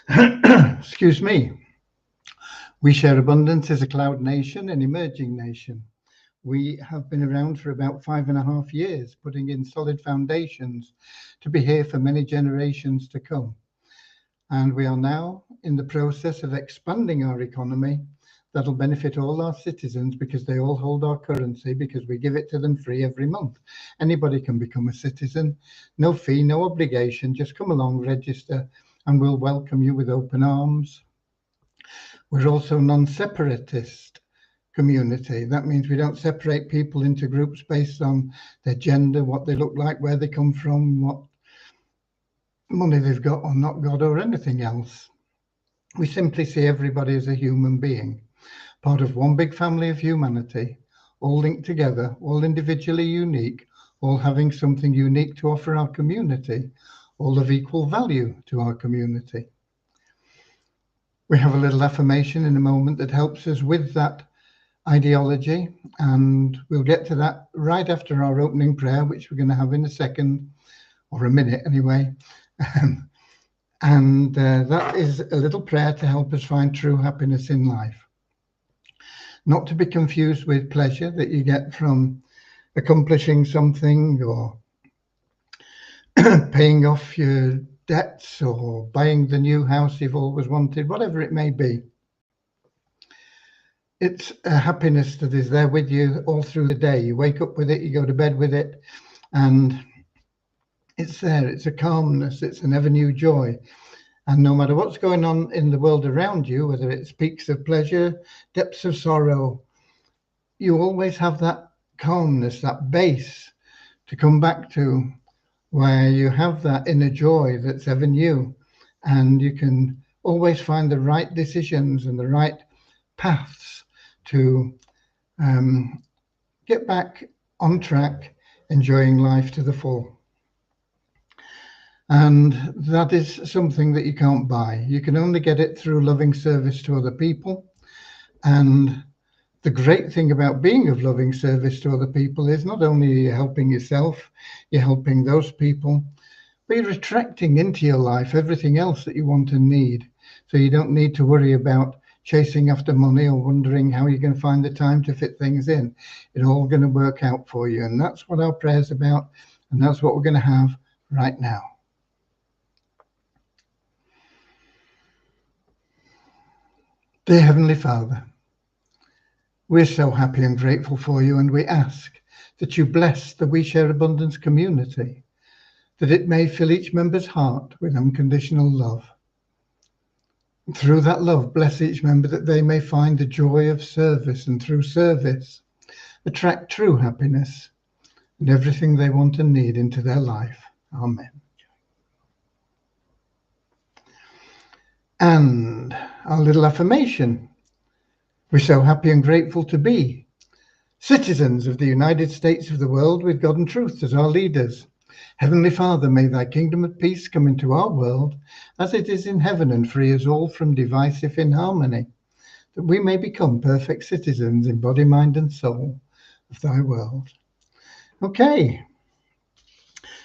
Excuse me. We Share Abundance is a cloud nation, an emerging nation. We have been around for about 5.5 years, putting in solid foundations to be here for many generations to come. And we are now in the process of expanding our economy that'll benefit all our citizens because they all hold our currency because we give it to them free every month. Anybody can become a citizen, no fee, no obligation, just come along, register, and we'll welcome you with open arms. We're also non-separatist community. That means we don't separate people into groups based on their gender, what they look like, where they come from, what money they've got or not got, or anything else. We simply see everybody as a human being, part of one big family of humanity, all linked together, all individually unique, all having something unique to offer our community, all of equal value to our community. We have a little affirmation in a moment that helps us with that ideology, and we'll get to that right after our opening prayer, which we're going to have in a second, or a minute anyway. And that is a little prayer to help us find true happiness in life. Not to be confused with pleasure that you get from accomplishing something or paying off your debts or buying the new house you've always wanted, whatever it may be. It's a happiness that is there with you all through the day. You wake up with it, you go to bed with it, and it's there. It's a calmness, it's an ever new joy. And no matter what's going on in the world around you, whether it's peaks of pleasure, depths of sorrow, you always have that calmness, that base to come back to, where you have that inner joy that's ever new, and you can always find the right decisions and the right paths to get back on track, enjoying life to the full. And that is something that you can't buy. You can only get it through loving service to other people. And the great thing about being of loving service to other people is not only are you helping yourself, you're helping those people, but you're attracting into your life everything else that you want and need. So you don't need to worry about chasing after money or wondering how you're going to find the time to fit things in. It's all going to work out for you. And that's what our prayer's about. And that's what we're going to have right now. Dear Heavenly Father, we're so happy and grateful for you, and we ask that you bless the We Share Abundance community, that it may fill each member's heart with unconditional love. And through that love, bless each member that they may find the joy of service, and through service, attract true happiness and everything they want and need into their life. Amen. And our little affirmation. We're so happy and grateful to be citizens of the United States of the world with God and truth as our leaders. Heavenly Father, may thy kingdom of peace come into our world as it is in heaven, and free us all from divisive inharmony, that we may become perfect citizens in body, mind, and soul of thy world. Okay.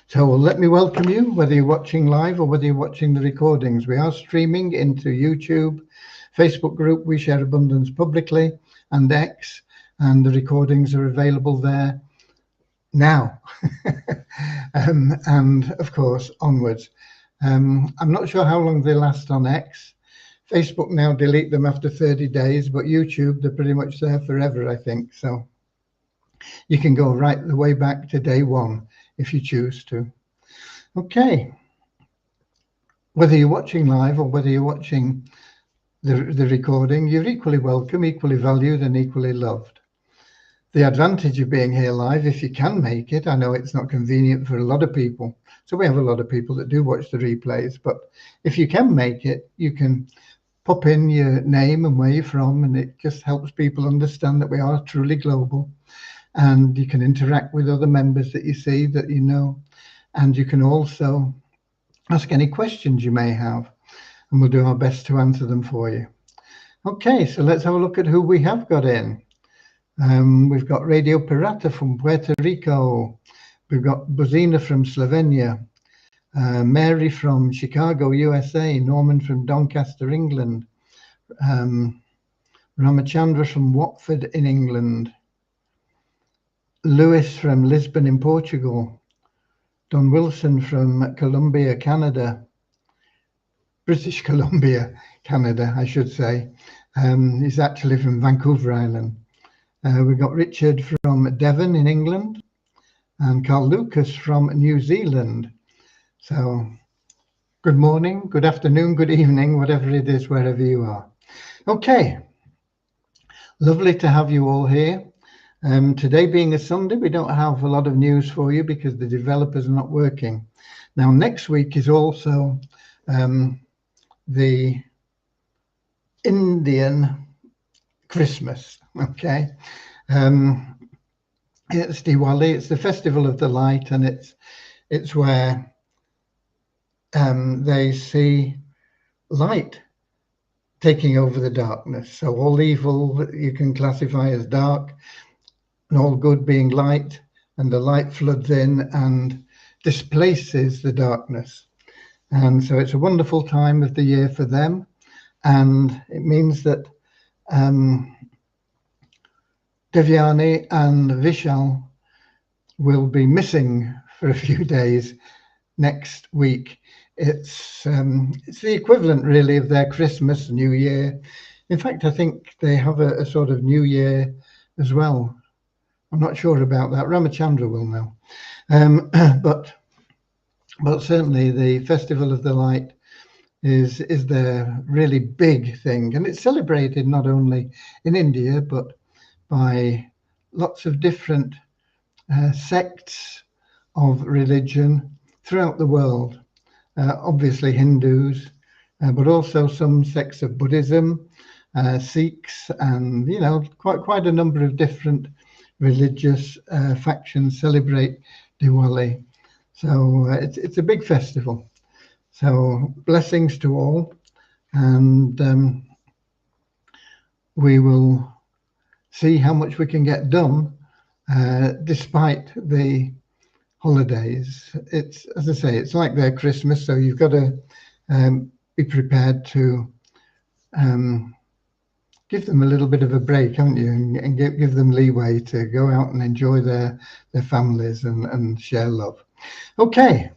So let me welcome you, whether you're watching live or whether you're watching the recordings. We are streaming into YouTube, Facebook group We Share Abundance publicly, and X, and the recordings are available there now. And of course, onwards. I'm not sure how long they last on X. Facebook now delete them after 30 days, but YouTube, they're pretty much there forever, I think. So you can go right the way back to day one if you choose to. Okay. Whether you're watching live or whether you're watching the recording, you're equally welcome, equally valued, and equally loved. The advantage of being here live, if you can make it, I know it's not convenient for a lot of people, so we have a lot of people that do watch the replays, but if you can make it, you can pop in your name and where you're from, and it just helps people understand that we are truly global. And you can interact with other members that you see, that you know, and you can also ask any questions you may have, and we'll do our best to answer them for you. Okay, so let's have a look at who we have got in. We've got Radio Pirata from Puerto Rico. We've got Buzina from Slovenia. Mary from Chicago, USA, Norman from Doncaster, England, Ramachandra from Watford in England, Lewis from Lisbon in Portugal, Don Wilson from Columbia, Canada, British Columbia, Canada, I should say. He's actually from Vancouver Island. We've got Richard from Devon in England and Carl Lucas from New Zealand. So good morning, good afternoon, good evening, whatever it is, wherever you are. Okay, lovely to have you all here. Today being a Sunday, we don't have a lot of news for you because the developers are not working. Now, next week is also the Indian Christmas, okay? It's Diwali, it's the festival of the light, and it's where they see light taking over the darkness. So all evil you can classify as dark, and all good being light, and the light floods in and displaces the darkness. And so it's a wonderful time of the year for them, and it means that Devyani and Vishal will be missing for a few days next week. It's the equivalent really of their Christmas, New Year. In fact, I think they have a sort of New Year as well. I'm not sure about that. Ramachandra will know. But certainly the Festival of the Light is their really big thing, and it's celebrated not only in India but by lots of different sects of religion throughout the world. Obviously Hindus, but also some sects of Buddhism, Sikhs, and quite a number of different religious factions celebrate Diwali. So it's a big festival. So blessings to all, and we will see how much we can get done despite the holidays. It's, as I say, it's like their Christmas, so you've got to be prepared to give them a little bit of a break, haven't you, and give them leeway to go out and enjoy their families and share love. Okay,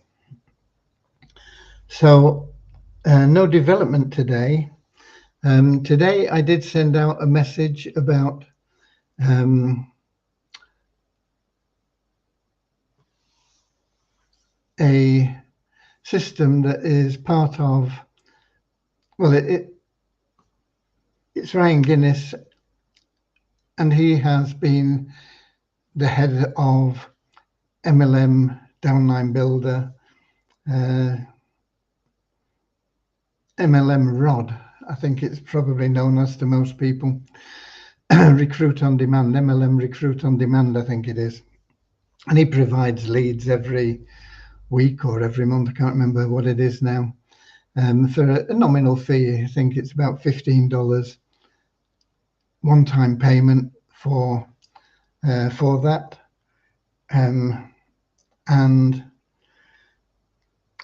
so no development today. Today I did send out a message about a system that is part of, well, it's Ryan Guinness, and he has been the head of MLM Downline Builder, MLM Rod, I think it's probably known as to most people. Recruit on Demand, MLM Recruit on Demand, I think it is. And he provides leads every week or every month, I can't remember what it is now, for a nominal fee. I think it's about $15 one-time payment for that. And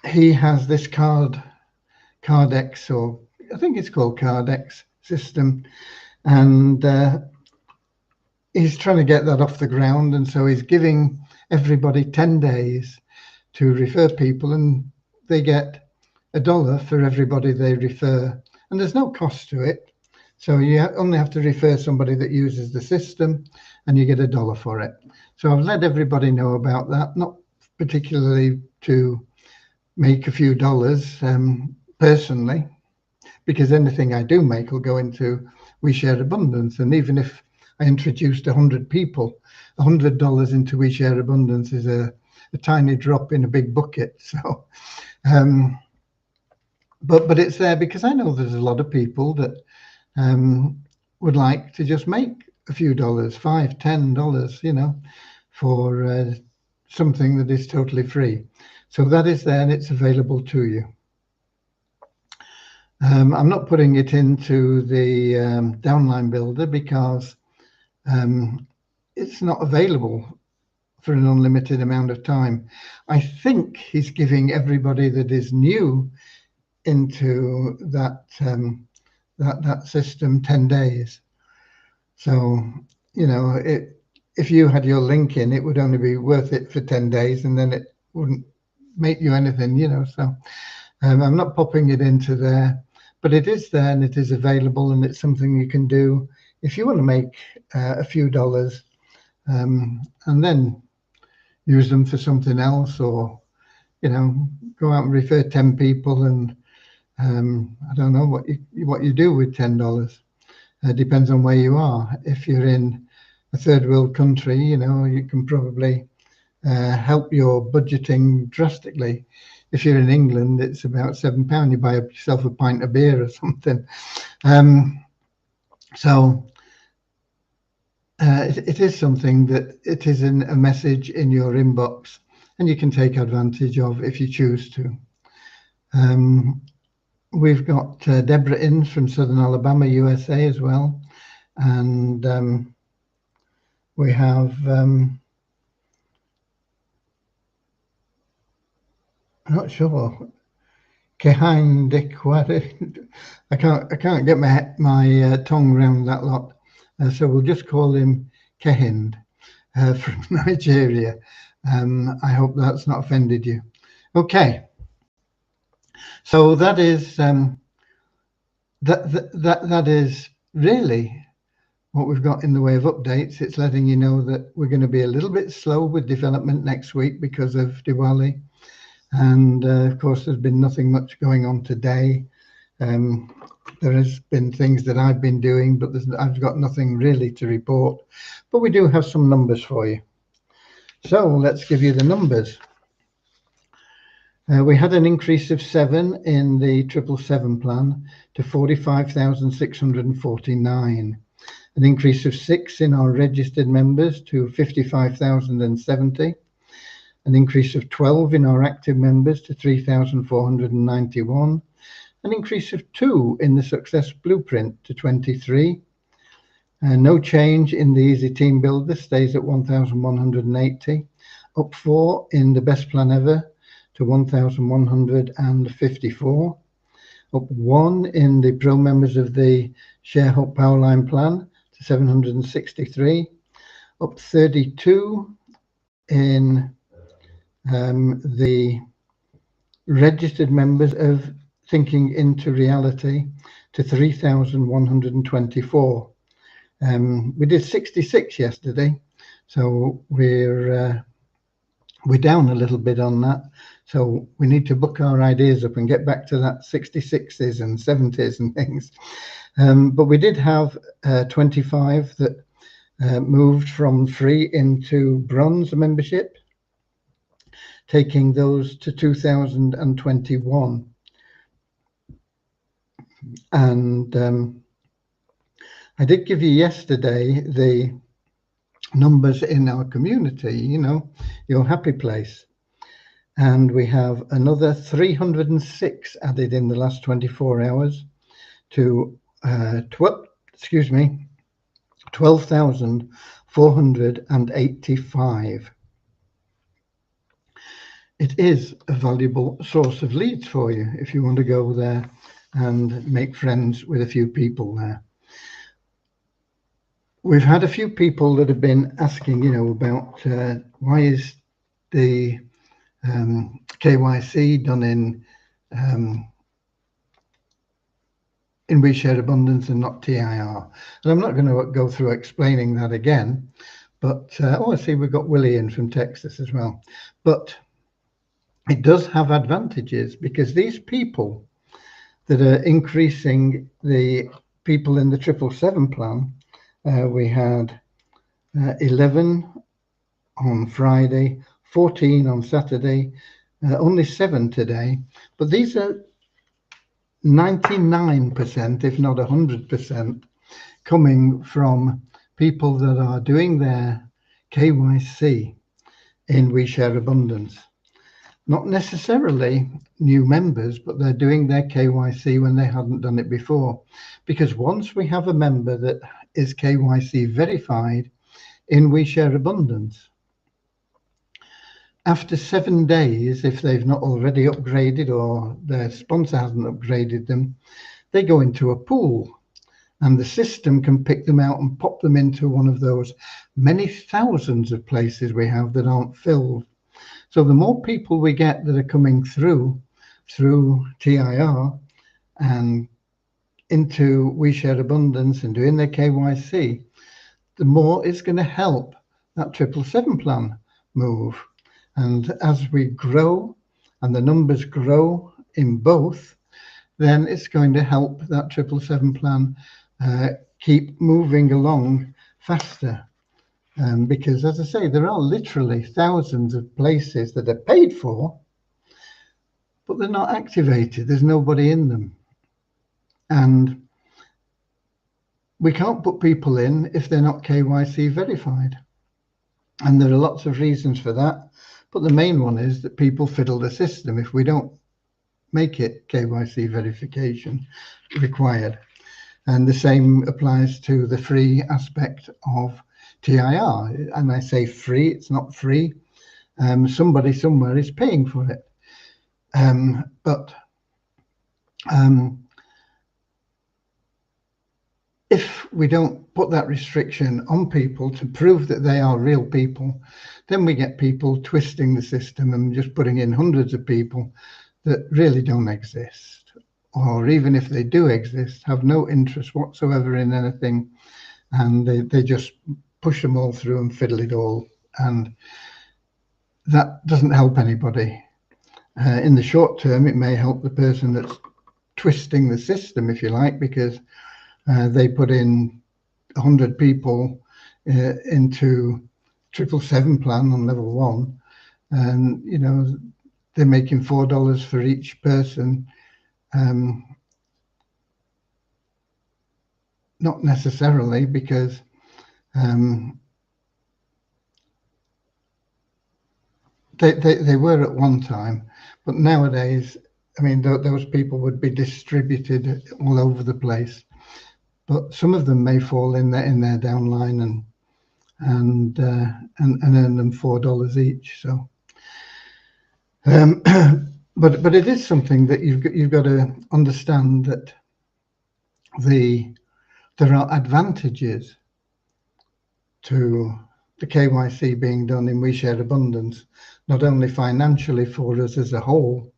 he has this Cardex, or I think it's called Cardex system, and he's trying to get that off the ground, and so he's giving everybody 10 days to refer people, and they get $1 for everybody they refer, and there's no cost to it. So you only have to refer somebody that uses the system, and you get $1 for it. So I've let everybody know about that, not particularly to make a few dollars personally, because anything I do make will go into We Share Abundance. And even if I introduced 100 people, $100 into We Share Abundance is a tiny drop in a big bucket. So, but it's there because I know there's a lot of people that would like to just make a few dollars, $5, $10, for something that is totally free. So that is there, and it's available to you. I'm not putting it into the Downline Builder because it's not available for an unlimited amount of time. I think he's giving everybody that is new into that that system 10 days. So, you know, if you had your link in, it would only be worth it for 10 days, and then it wouldn't make you anything, you know. So I'm not popping it into there, but it is there and it is available, and it's something you can do if you want to make a few dollars, and then use them for something else, or, you know, go out and refer 10 people, and I don't know what you do with $10. Depends on where you are. If you're in a third world country, you know, you can probably help your budgeting drastically. If you're in England, it's about £7. You buy yourself a pint of beer or something. So it is something that it is a message in your inbox, and you can take advantage of if you choose to. We've got Deborah in from Southern Alabama, USA as well. And we have, I'm not sure, Kehind Dikwari. I can't get my tongue around that lot. So we'll just call him Kehind from Nigeria. I hope that's not offended you. Okay. So that is that is really what we've got in the way of updates. It's letting you know that we're going to be a little bit slow with development next week because of Diwali, and of course there's been nothing much going on today. There has been things that I've been doing, but I've got nothing really to report, but we do have some numbers for you. So let's give you the numbers. We had an increase of 7 in the 777 plan to 45,649. An increase of 6 in our registered members to 55,070. An increase of 12 in our active members to 3,491. An increase of 2 in the Success Blueprint to 23. No change in the Easy Team Builder, stays at 1,180. Up 4 in the Best Plan Ever to 1,154. Up 1 in the Pro members of the Share Hope Powerline plan to 763. Up 32 in the registered members of Thinking into Reality to 3,124. We did 66 yesterday, so we're down a little bit on that. So we need to book our ideas up and get back to that 66s and 70s and things. But we did have 25 that moved from free into bronze membership, taking those to 2021. And I did give you yesterday the numbers in our community, you know, your happy place. And we have another 306 added in the last 24 hours to 12,485. It is a valuable source of leads for you if you want to go there and make friends with a few people there. We've had a few people that have been asking, you know, about why is the KYC done in We Share Abundance and not TIR. And I'm not going to go through explaining that again, but I see we've got Willie in from Texas as well. But it does have advantages, because these people that are increasing the people in the 777 plan, we had 11 on Friday, 14 on Saturday, only 7 today. But these are 99%, if not 100%, coming from people that are doing their KYC in We Share Abundance. Not necessarily new members, but they're doing their KYC when they hadn't done it before. Because once we have a member that is KYC verified in We Share Abundance, After 7 days, if they've not already upgraded or their sponsor hasn't upgraded them, they go into a pool, and the system can pick them out and pop them into one of those many thousands of places we have that aren't filled. So the more people we get that are coming through TIR and into We Share Abundance and doing their KYC, the more it's going to help that 777 plan move. And as we grow and the numbers grow in both, then it's going to help that 777 plan keep moving along faster. Because, as I say, there are literally thousands of places that are paid for, but they're not activated. There's nobody in them. And we can't put people in if they're not KYC verified. And there are lots of reasons for that. But the main one is that people fiddle the system if we don't make it KYC verification required. And the same applies to the free aspect of TIR. And I say free, it's not free. Somebody somewhere is paying for it. But if we don't put that restriction on people to prove that they are real people, then we get people twisting the system and just putting in hundreds of people that really don't exist, or even if they do exist, have no interest whatsoever in anything, and they just push them all through and fiddle it all, and that doesn't help anybody. In the short term, it may help the person that's twisting the system, if you like, because they put in 100 people into 777 plan on level 1, and you know they're making $4 for each person. Not necessarily, because they were at one time, but nowadays, I mean, those people would be distributed all over the place. But some of them may fall in their downline and earn them $4 each. So, but it is something that you've got to understand, that there are advantages to the KYC being done in We Share Abundance, not only financially for us as a whole,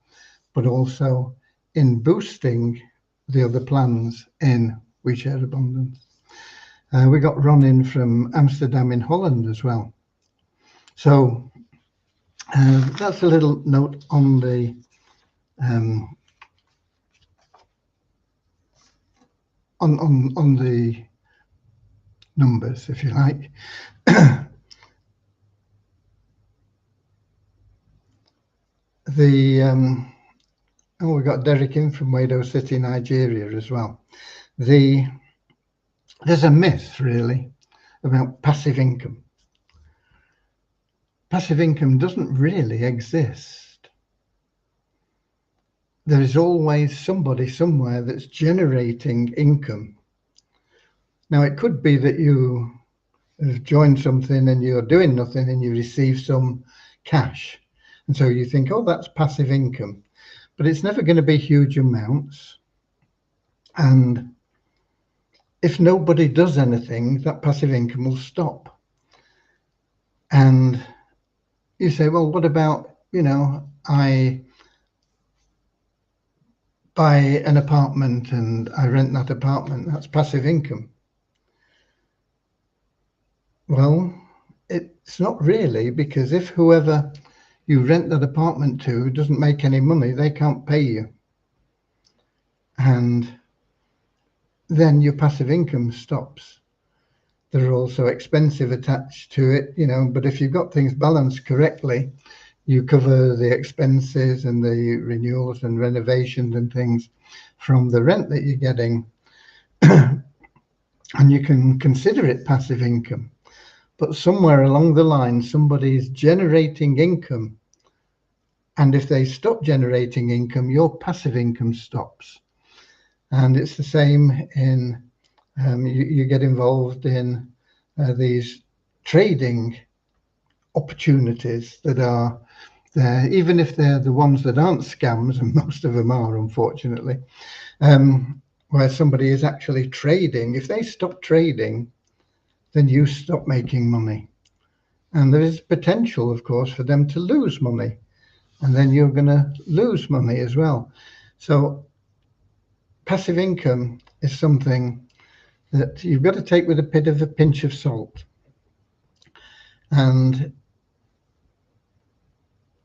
but also in boosting the other plans in We Share Abundance. We got Ron in from Amsterdam in Holland as well. So that's a little note on the on the numbers, if you like. We got Derek in from Wado City, Nigeria as well. There's a myth really about passive income. Passive income doesn't really exist. There is always somebody somewhere that's generating income. Now, it could be that you have joined something and you're doing nothing and you receive some cash. And so you think, oh, that's passive income. But it's never going to be huge amounts. And if nobody does anything, that passive income will stop. And you say, well, what about, I buy an apartment and I rent that apartment, that's passive income. Well, it's not really, because if whoever you rent that apartment to doesn't make any money, they can't pay you. And then your passive income stops. There are also expenses attached to it, but if you've got things balanced correctly, you cover the expenses and the renewals and renovations and things from the rent that you're getting, and you can consider it passive income. But somewhere along the line, somebody is generating income, and if they stop generating income, your passive income stops. And it's the same in you get involved in these trading opportunities that are there, even if they're the ones that aren't scams, and most of them are, unfortunately, where somebody is actually trading. If they stop trading, then you stop making money. And there is potential, of course, for them to lose money. And then you're going to lose money as well. So passive income is something that you've got to take with a bit of a pinch of salt. And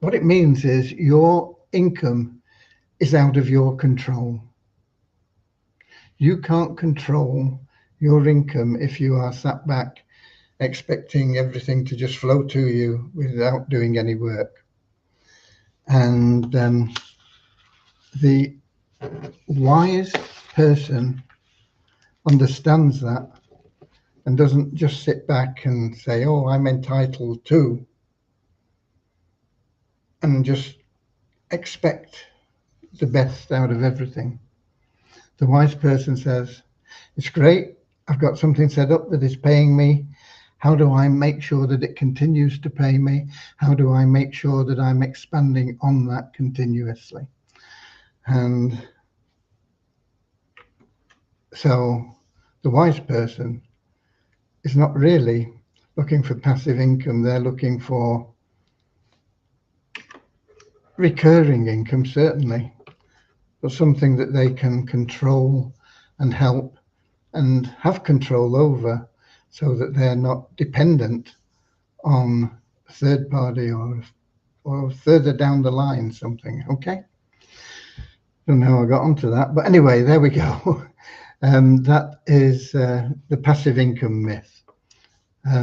what it means is your income is out of your control. You can't control your income if you are sat back expecting everything to just flow to you without doing any work. And the wise person understands that and doesn't just sit back and say, oh, I'm entitled to, and just expect the best out of everything. The wise person says, it's great, I've got something set up that is paying me. How do I make sure that it continues to pay me? How do I make sure that I'm expanding on that continuously? And so the wise person is not really looking for passive income. They're looking for recurring income, certainly, but something that they can control and help and have control over, so that they're not dependent on third party or further down the line something. Okay, don't know how I got onto that, but anyway, there we go. That is the passive income myth. I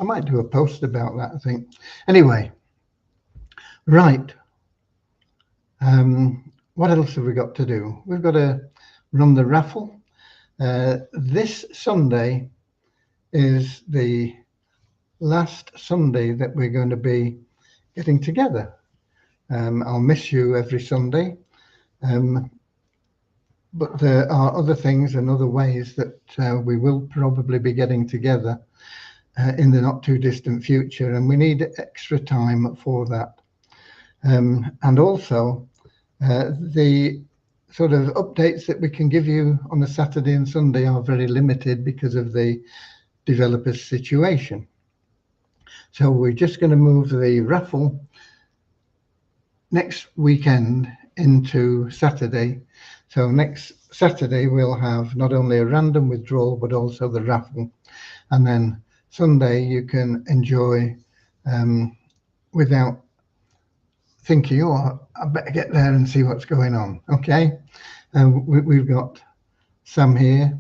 might do a post about that, I think. Anyway, right. What else have we got to do? We've got to run the raffle. This Sunday is the last Sunday that we're going to be getting together. I'll miss you every Sunday, but there are other things and other ways that we will probably be getting together in the not too distant future, and we need extra time for that. And also the sort of updates that we can give you on a Saturday and Sunday are very limited because of the developer's situation. So we're just going to move the raffle next weekend into Saturday. So next Saturday we'll have not only a random withdrawal but also the raffle, and then Sunday you can enjoy without thinking, oh, I better get there and see what's going on. Okay, we've got Sam here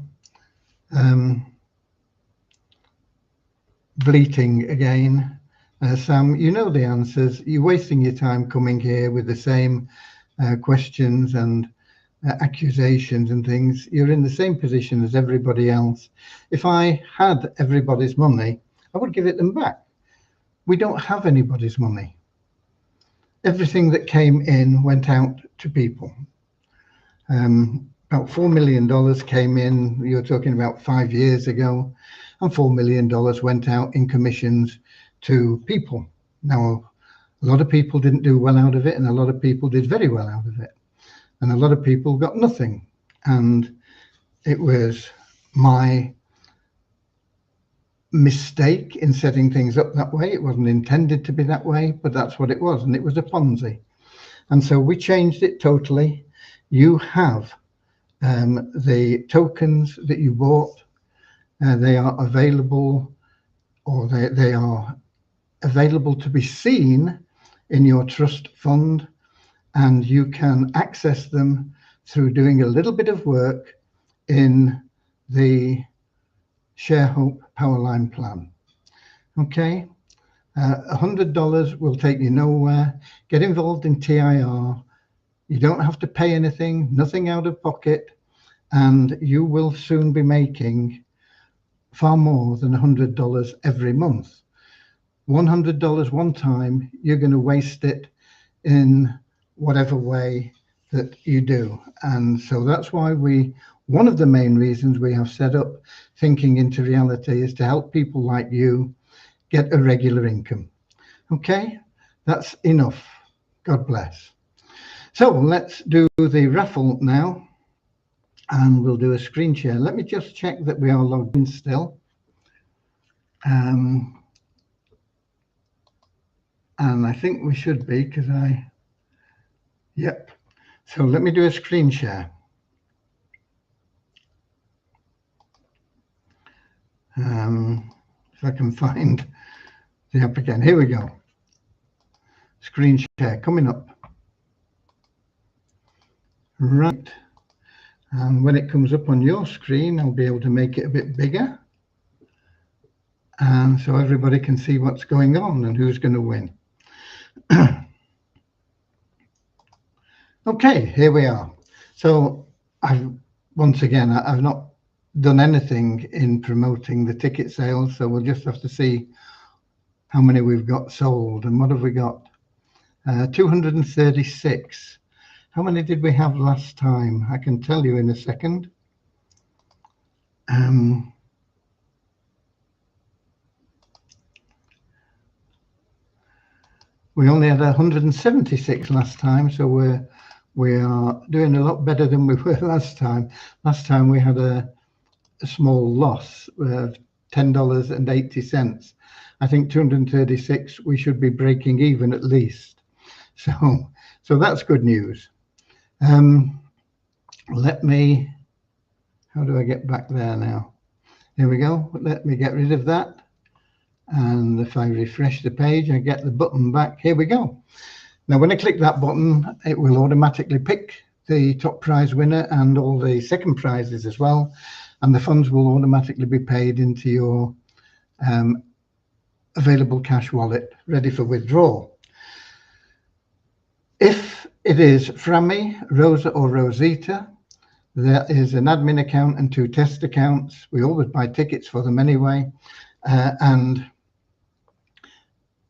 bleating again. Sam, you know the answers. You're wasting your time coming here with the same questions and accusations and things. You're in the same position as everybody else. If I had everybody's money, I would give it them back. We don't have anybody's money. Everything that came in went out to people. About $4 million came in, you're talking about 5 years ago, and $4 million went out in commissions to people. Now, a lot of people didn't do well out of it, and a lot of people did very well out of it. And a lot of people got nothing. And it was my mistake in setting things up that way. It wasn't intended to be that way, but that's what it was, and it was a Ponzi. And so we changed it totally. You have the tokens that you bought. They are available, or they are available to be seen in your trust fund, and you can access them through doing a little bit of work in the Share Hope Powerline plan. Okay, $100 will take you nowhere. Get involved in TIR. You don't have to pay anything, nothing out of pocket, and you will soon be making far more than $100 every month. $100 one time, you're going to waste it in whatever way that you do. And so that's why one of the main reasons we have set up Thinking into Reality is to help people like you get a regular income. Okay, that's enough. God bless. So let's do the raffle now, and we'll do a screen share. Let me just check that we are logged in still. And I think we should be, because yep. So let me do a screen share. If I can find the app again. Here we go. Screen share coming up. Right. And when it comes up on your screen, I'll be able to make it a bit bigger. And so everybody can see what's going on and who's going to win. Okay, here we are. So once again, I've not done anything in promoting the ticket sales, so we'll just have to see how many we've got sold. And what have we got? 236. How many did we have last time? I can tell you in a second. We only had 176 last time, so we are doing a lot better than we were last time. Last time we had a small loss of $10.80. I think 236, we should be breaking even at least. So that's good news. Let me, how do I get back there now? Here we go. Let me get rid of that. And if I refresh the page, I get the button back. Here we go. Now, when I click that button, it will automatically pick the top prize winner and all the second prizes as well. And the funds will automatically be paid into your available cash wallet, ready for withdrawal. If it is Frammy, Rosa or Rosita, there is an admin account and 2 test accounts. We always buy tickets for them anyway. And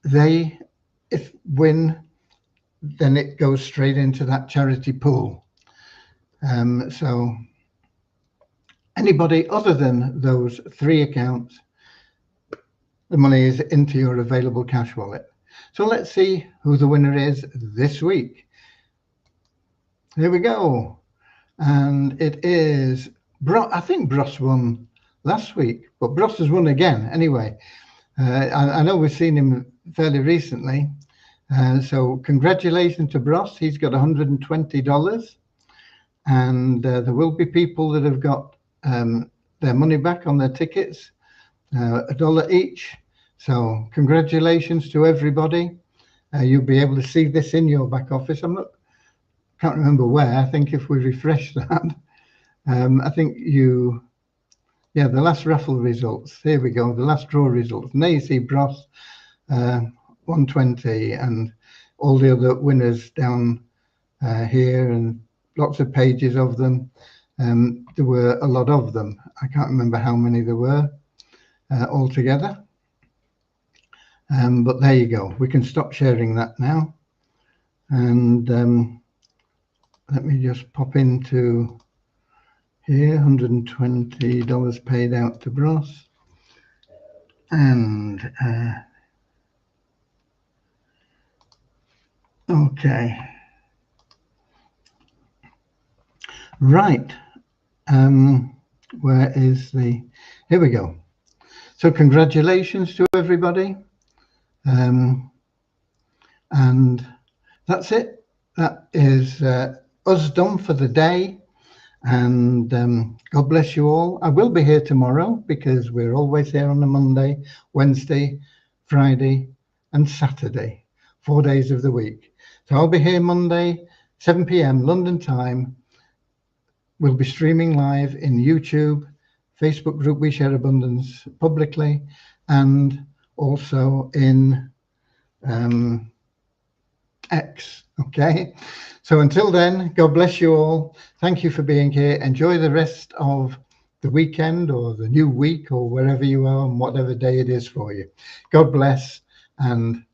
they, if win, then it goes straight into that charity pool. So anybody other than those 3 accounts, the money is into your available cash wallet. So let's see who the winner is this week. Here we go. And it is I think Bros won last week, but Bros has won again anyway. I know we've seen him fairly recently. So congratulations to Bros. He's got $120. And there will be people that have got their money back on their tickets, $1 each. So congratulations to everybody. You'll be able to see this in your back office. Can't remember where. I think if we refresh that, I think the last raffle results. Here we go. The last draw results. And there you see Bros, 120, and all the other winners down here, and lots of pages of them. There were a lot of them. I can't remember how many there were altogether. But there you go. We can stop sharing that now. And let me just pop into here. $120 paid out to Bros. And okay. Right. Where is here we go. So congratulations to everybody. And that's it. That is us done for the day. And God bless you all. I will be here tomorrow because we're always here on a Monday, Wednesday, Friday, and Saturday, 4 days of the week. So I'll be here Monday, 7 p.m. London time. We'll be streaming live in YouTube, Facebook group We Share Abundance publicly, and also in X. Okay. So until then, God bless you all. Thank you for being here. Enjoy the rest of the weekend or the new week or wherever you are and whatever day it is for you. God bless and